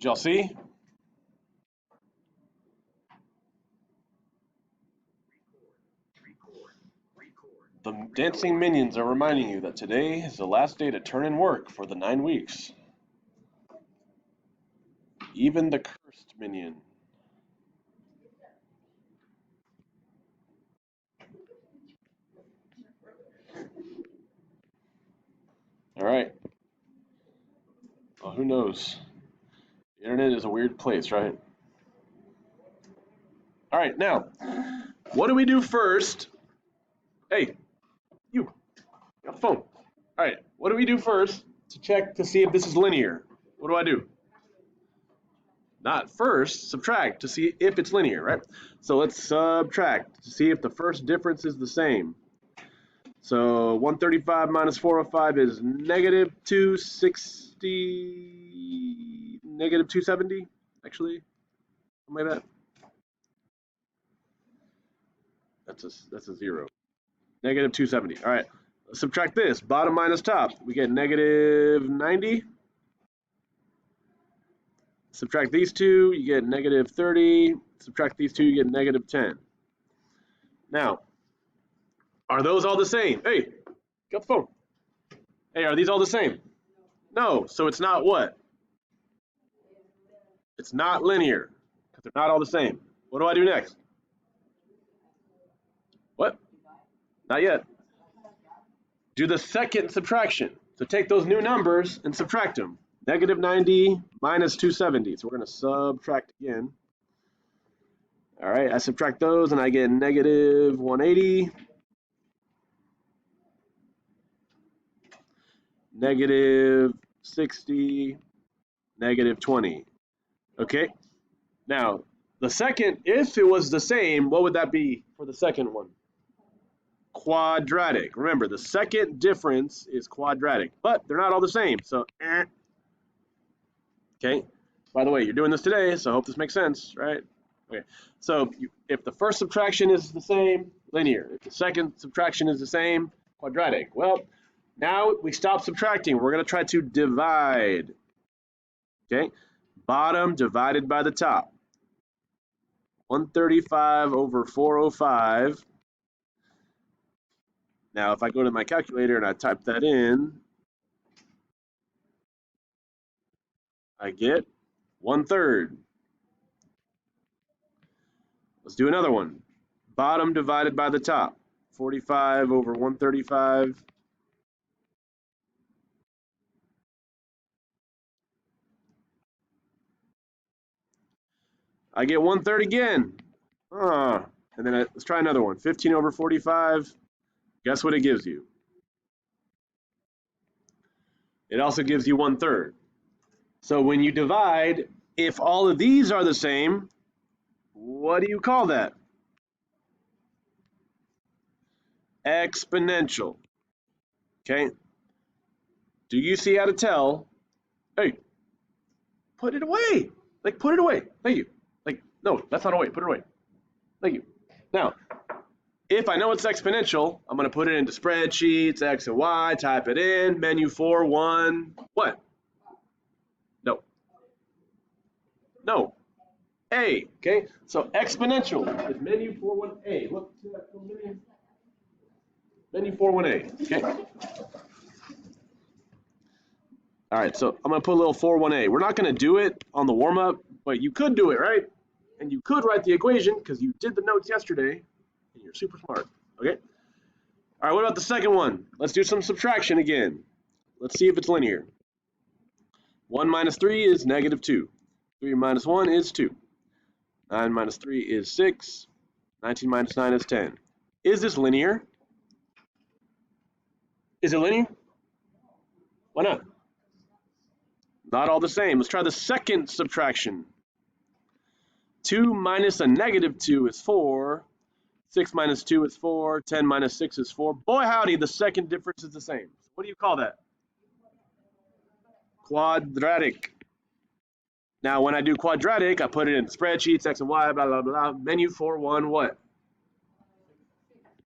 Did y'all see? The dancing minions are reminding you that today is the last day to turn in work for the 9 weeks. Even the cursed minion. All right. Well, who knows? The internet is a weird place, right? All right, now, what do we do first? Hey, you, got the phone. All right, what do we do first to check to see if this is linear? What do I do? Not first, subtract to see if it's linear, right? So let's subtract to see if the first difference is the same. So 135 minus 405 is negative 260, negative 270, actually, something like that. That's a zero. Negative 270. All right, let's subtract this. Bottom minus top. We get negative 90. Subtract these two, you get negative 30. Subtract these two, you get negative 10. Now, are those all the same? Hey, get the phone. Hey, are these all the same? No, so it's not what? It's not linear, because they're not all the same. What do I do next? What? Not yet. Do the second subtraction. So take those new numbers and subtract them. Negative 90 minus 270. So we're going to subtract again. All right, I subtract those and I get negative 180. Negative 60. Negative 20. Okay. Now, the second, if it was the same, what would that be for the second one? Quadratic. Remember, the second difference is quadratic, but they're not all the same. So, okay. By the way, you're doing this today, so I hope this makes sense, right? Okay. So, if the first subtraction is the same, linear. If the second subtraction is the same, quadratic. Well, now we stop subtracting. We're going to try to divide. Okay. Bottom divided by the top. 135 over 405. Now, if I go to my calculator and I type that in, I get 1/3. Let's do another one. Bottom divided by the top. 45 over 135. I get 1/3 again. And then let's try another one. 15 over 45. Guess what it gives you? It also gives you 1/3. So when you divide, if all of these are the same, what do you call that? Exponential. Okay? Do you see how to tell? Hey, put it away. Like, put it away. Thank you. Like, no, that's not away. Put it away. Thank you. Now, if I know it's exponential, I'm going to put it into spreadsheets, X and Y, type it in, menu 4, 1, what? No. No. A, okay? So exponential is menu 4, 1, A. Look to that little menu 4, 1, A, okay? All right, so I'm going to put a little 4, 1, A. We're not going to do it on the warm-up, but you could do it, right? And you could write the equation because you did the notes yesterday. And you're super smart, okay? All right, what about the second one? Let's do some subtraction again. Let's see if it's linear. 1 minus 3 is negative 2. 3 minus 1 is 2. 9 minus 3 is 6. 19 minus 9 is 10. Is this linear? Is it linear? Why not? Not all the same. Let's try the second subtraction. 2 minus a negative 2 is 4. 6 minus 2 is 4. 10 minus 6 is 4. Boy, howdy, the second difference is the same. What do you call that? Quadratic. Now, when I do quadratic, I put it in spreadsheets, X and Y, blah, blah, blah. Menu 4, 1, what?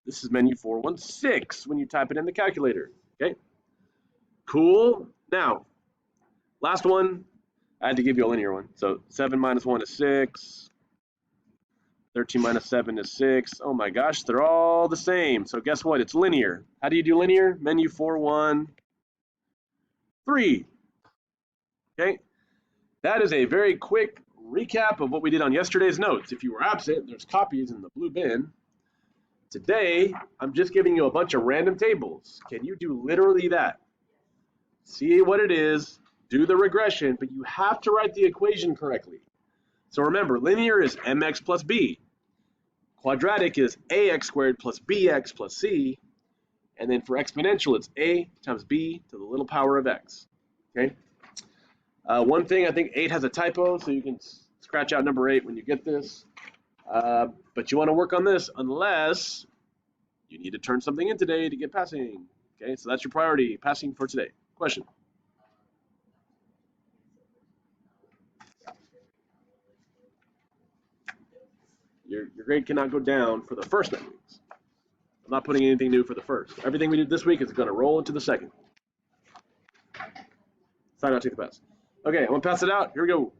This is menu 4, 1, 6 when you type it in the calculator. Okay? Cool. Now, last one. I had to give you a linear one. So 7 minus 1 is 6. 13 minus 7 is 6. Oh my gosh, they're all the same. So guess what? It's linear. How do you do linear? Menu 4, 1, 3. Okay? That is a very quick recap of what we did on yesterday's notes. If you were absent, there's copies in the blue bin. Today, I'm just giving you a bunch of random tables. Can you do literally that? See what it is, do the regression, but you have to write the equation correctly. So remember, linear is mx plus b. Quadratic is ax squared plus bx plus c. And then for exponential, it's a times b to the little power of x. Okay. One thing, I think 8 has a typo, so you can scratch out number 8 when you get this. But you want to work on this unless you need to turn something in today to get passing. Okay, so that's your priority, passing for today. Question? Your grade cannot go down for the first 9 weeks. I'm not putting anything new for the first. Everything we did this week is going to roll into the second. Sign out, take the pass. Okay, I'm going to pass it out. Here we go.